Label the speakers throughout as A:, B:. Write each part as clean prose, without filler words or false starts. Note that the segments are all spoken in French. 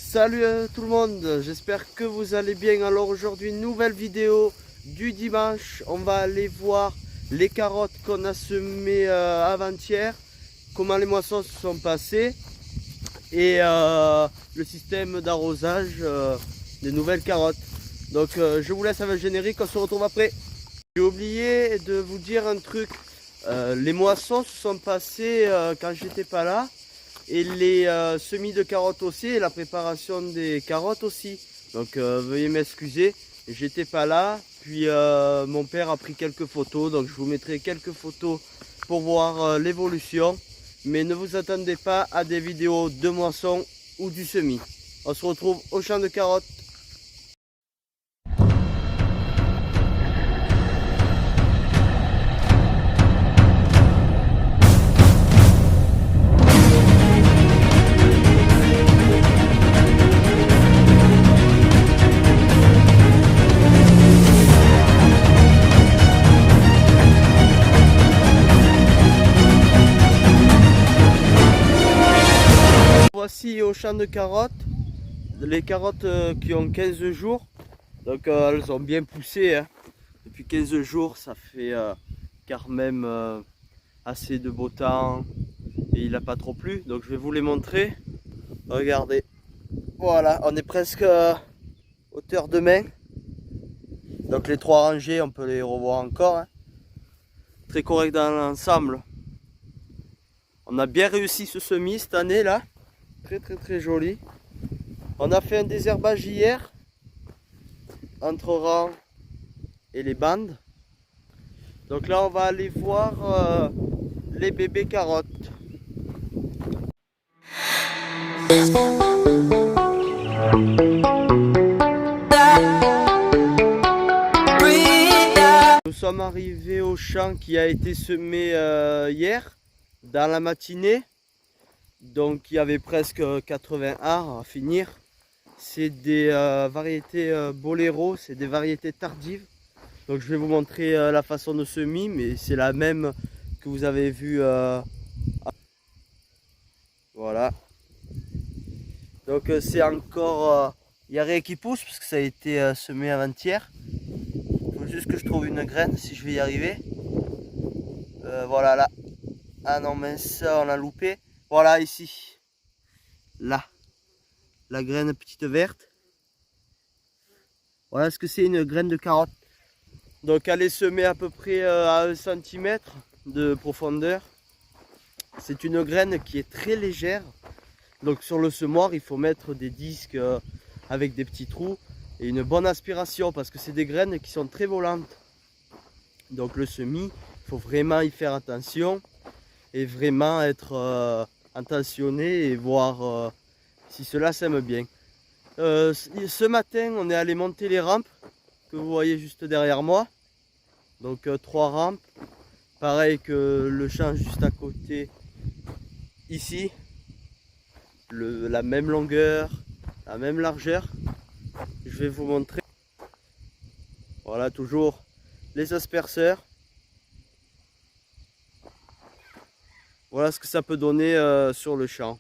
A: Salut à tout le monde, j'espère que vous allez bien. Alors aujourd'hui, nouvelle vidéo du dimanche. On va aller voir les carottes qu'on a semées avant-hier, comment les moissons se sont passées et le système d'arrosage des nouvelles carottes. Donc je vous laisse avec le générique, on se retrouve après. J'ai oublié de vous dire un truc, les moissons se sont passées quand j'étais pas là. Et les semis de carottes aussi, et la préparation des carottes aussi. Donc veuillez m'excuser, j'étais pas là. Puis mon père a pris quelques photos, donc je vous mettrai quelques photos pour voir l'évolution. Mais ne vous attendez pas à des vidéos de moisson ou du semis. On se retrouve au champ de carottes. Voici au champ de carottes, les carottes qui ont 15 jours, donc elles ont bien poussé, hein. Depuis 15 jours, ça fait quand même assez de beau temps et il n'a pas trop plu, donc je vais vous les montrer. Regardez, voilà, on est presque hauteur de main, donc les trois rangées, on peut les revoir encore, hein. Très correct dans l'ensemble. On a bien réussi ce semis cette année là. Très joli. On a fait un désherbage hier entre rangs et les bandes. Donc là on va aller voir les bébés carottes. Nous sommes arrivés au champ qui a été semé hier dans la matinée. Donc il y avait presque 80 arts à finir. C'est des variétés boléro, c'est des variétés tardives. Donc je vais vous montrer la façon de semis, mais c'est la même que vous avez vu. Voilà. Donc c'est encore... il n'y a rien qui pousse parce que ça a été semé avant-hier. Il faut juste que je trouve une graine si je vais y arriver. Voilà là. Ah non mais ça on a loupé. Voilà ici, là, la graine petite verte. Voilà ce que c'est une graine de carotte. Donc elle est semée à peu près à 1 cm de profondeur. C'est une graine qui est très légère. Donc sur le semoir il faut mettre des disques avec des petits trous et une bonne aspiration parce que c'est des graines qui sont très volantes. Donc le semis, il faut vraiment y faire attention et vraiment être... intentionné et voir si cela sème bien. Ce matin on est allé monter les rampes que vous voyez juste derrière moi, donc 3 rampes, pareil que le champ juste à côté ici, la même longueur, la même largeur. Je vais vous montrer. Voilà, toujours les asperceurs. Voilà ce que ça peut donner sur le champ.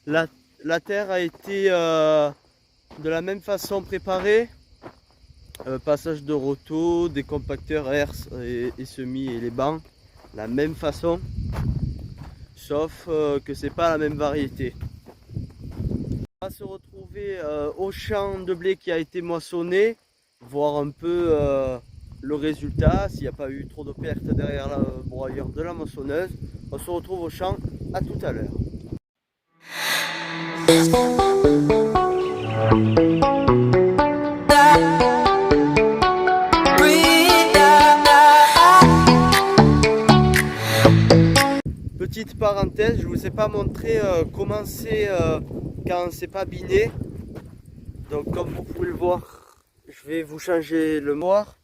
A: La terre a été de la même façon préparée. Passage de roto, des compacteurs herse et semis et les bancs. La même façon. Sauf que c'est pas la même variété. On va se retrouver au champ de blé qui a été moissonné. Voir un peu le résultat, s'il n'y a pas eu trop de pertes derrière la broyure de la moissonneuse. On se retrouve au champ, à tout à l'heure. Petite parenthèse, je ne vous ai pas montré comment c'est quand c'est pas biné. Donc comme vous pouvez le voir, je vais vous changer le moire.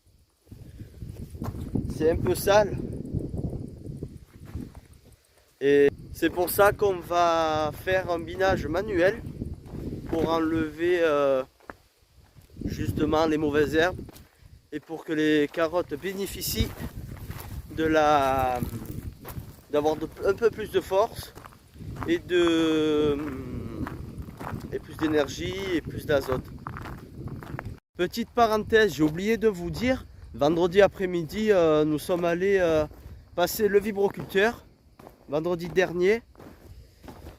A: C'est un peu sale. Et c'est pour ça qu'on va faire un binage manuel pour enlever justement les mauvaises herbes et pour que les carottes bénéficient de d'avoir un peu plus de force et plus d'énergie et plus d'azote. Petite parenthèse, j'ai oublié de vous dire, vendredi après-midi, nous sommes allés passer le vibroculteur, vendredi dernier,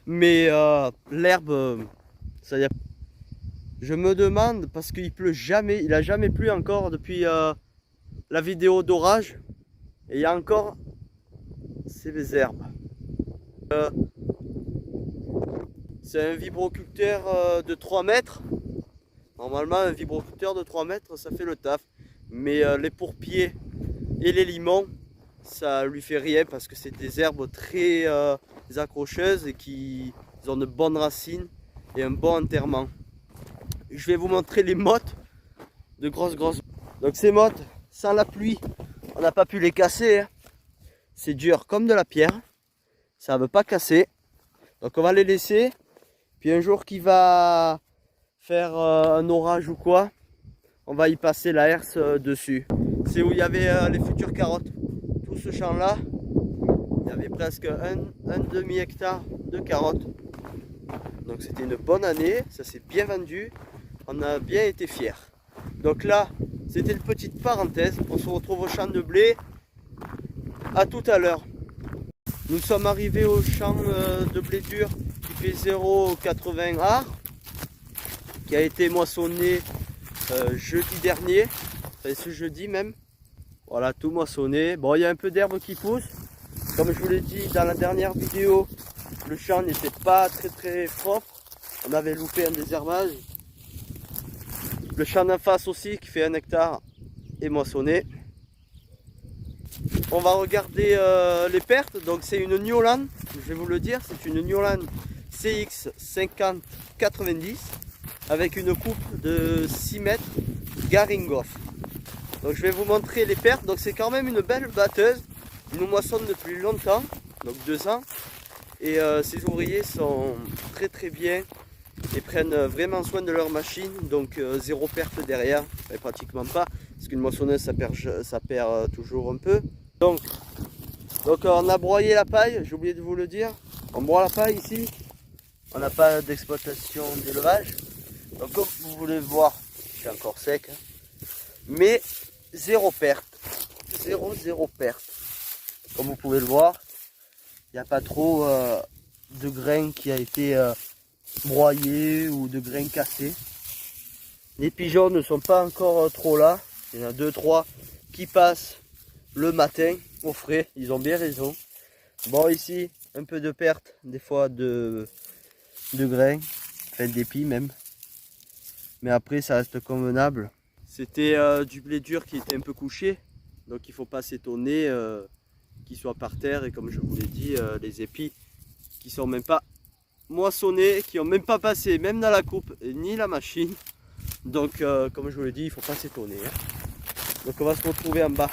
A: mais l'herbe, ça y a... Je me demande, parce qu'il pleut jamais, il a jamais plu encore depuis la vidéo d'orage, et il y a encore ces herbes. C'est un vibroculteur de 3 mètres. Normalement, un vibroculteur de 3 mètres, ça fait le taf. Mais les pourpiers et les limons, ça lui fait rien parce que c'est des herbes très accrocheuses et qui ont de bonnes racines et un bon enterrement. Je vais vous montrer les mottes de grosses. Donc ces mottes, sans la pluie, on n'a pas pu les casser. Hein. C'est dur comme de la pierre. Ça ne veut pas casser. Donc on va les laisser. Puis un jour qu'il va faire un orage ou quoi, on va y passer la herse dessus. C'est où il y avait les futures carottes. Tout ce champ là, il y avait presque un demi-hectare de carottes. Donc c'était une bonne année, ça s'est bien vendu. On a bien été fiers. Donc là, c'était une petite parenthèse. On se retrouve au champ de blé. À tout à l'heure. Nous sommes arrivés au champ de blé dur qui fait 0,80 ar, qui a été moissonné jeudi dernier, enfin ce jeudi même. Voilà, tout moissonné. Bon, il y a un peu d'herbe qui pousse. Comme je vous l'ai dit dans la dernière vidéo, le champ n'était pas très propre. On avait loupé un désherbage. Le champ d'en face aussi, qui fait 1 hectare, est moissonné. On va regarder les pertes. Donc c'est une New Holland, je vais vous le dire, c'est une New Holland CX 50-90 avec une coupe de 6 mètres Garingoff. Donc je vais vous montrer les pertes. Donc c'est quand même une belle batteuse. Ils nous moissonnent depuis longtemps, donc 2 ans. Et ces ouvriers sont très bien et prennent vraiment soin de leur machine. Donc zéro perte derrière, enfin, pratiquement pas. Parce qu'une moissonneuse ça perd toujours un peu. Donc on a broyé la paille, j'ai oublié de vous le dire. On broie la paille ici. On n'a pas d'exploitation d'élevage. Donc comme vous voulez voir, c'est encore sec. Hein. Mais zéro perte. Zéro perte. Comme vous pouvez le voir, il n'y a pas trop de grains qui a été broyé ou de grains cassés. Les pigeons ne sont pas encore trop là. Il y en a 2-3 qui passent le matin au frais. Ils ont bien raison. Bon, ici, un peu de perte, des fois de grains, enfin d'épis même. Mais après, ça reste convenable. C'était du blé dur qui était un peu couché. Donc il ne faut pas s'étonner qu'il soit par terre. Et comme je vous l'ai dit, les épis qui sont même pas moissonnés, qui n'ont même pas passé, même dans la coupe, ni la machine. Donc comme je vous l'ai dit, il ne faut pas s'étonner. Hein. Donc on va se retrouver en bas.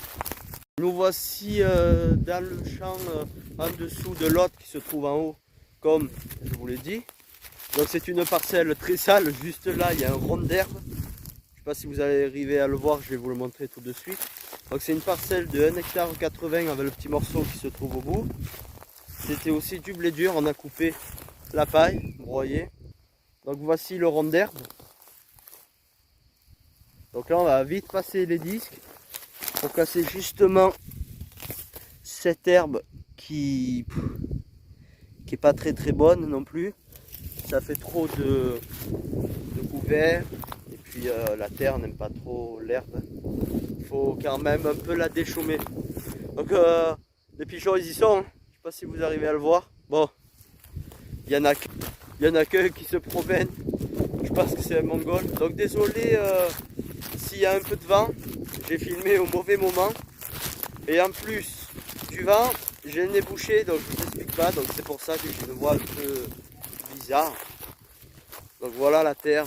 A: Nous voici dans le champ en dessous de l'autre qui se trouve en haut, comme je vous l'ai dit. Donc c'est une parcelle très sale, juste là il y a un rond d'herbe. Je ne sais pas si vous allez arriver à le voir, je vais vous le montrer tout de suite. Donc c'est une parcelle de 1,80 hectare avec le petit morceau qui se trouve au bout. C'était aussi du blé dur, on a coupé la paille, broyé. Donc voici le rond d'herbe. Donc là on va vite passer les disques pour casser justement cette herbe qui est pas très bonne non plus. Ça fait trop de couverts et puis la terre n'aime pas trop l'herbe. Il faut quand même un peu la déchaumer. Donc les pigeons ils y sont, hein. Je sais pas si vous arrivez à le voir. Bon, il y en a qu'un qui se promène. Je pense que c'est un mongol. Donc désolé s'il y a un peu de vent. J'ai filmé au mauvais moment. Et en plus du vent, j'ai le nez bouché, donc je ne vous explique pas. Donc c'est pour ça que j'ai une voix un peu bizarre. Donc voilà la terre.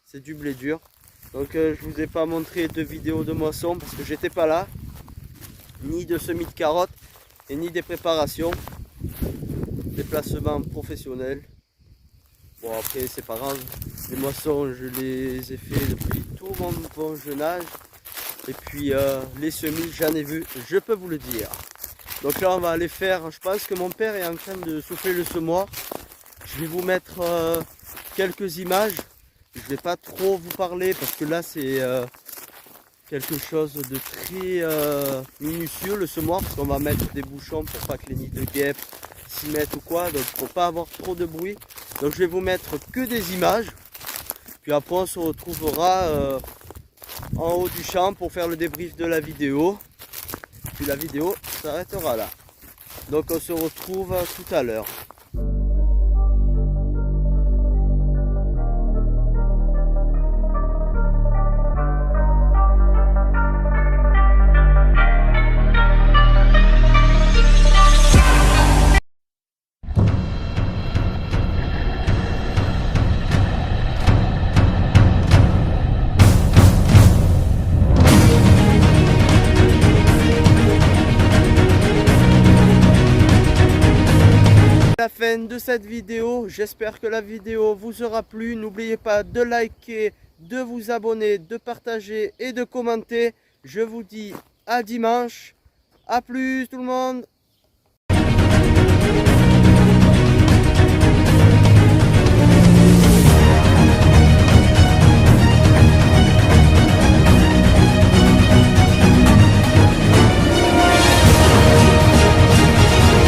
A: C'est du blé dur. Donc je vous ai pas montré de vidéo de moisson parce que j'étais pas là. Ni de semis de carottes et ni des préparations. Déplacement professionnel. Bon après c'est pas grave. Les moissons je les ai fait depuis tout mon bon jeune âge. Et puis les semis j'en ai vu, je peux vous le dire. Donc là on va aller faire, je pense que mon père est en train de souffler le semoir. Je vais vous mettre quelques images. Je vais pas trop vous parler parce que là c'est quelque chose de très minutieux le semoir, parce qu'on va mettre des bouchons pour pas que les nids de guêpes s'y mettent ou quoi, donc il faut pas avoir trop de bruit. Donc je vais vous mettre que des images, puis après on se retrouvera en haut du champ pour faire le débrief de la vidéo, puis la vidéo s'arrêtera là. Donc on se retrouve tout à l'heure. La fin de cette vidéo, j'espère que la vidéo vous aura plu. N'oubliez pas de liker, de vous abonner, de partager et de commenter. Je vous dis à dimanche. À plus tout le monde.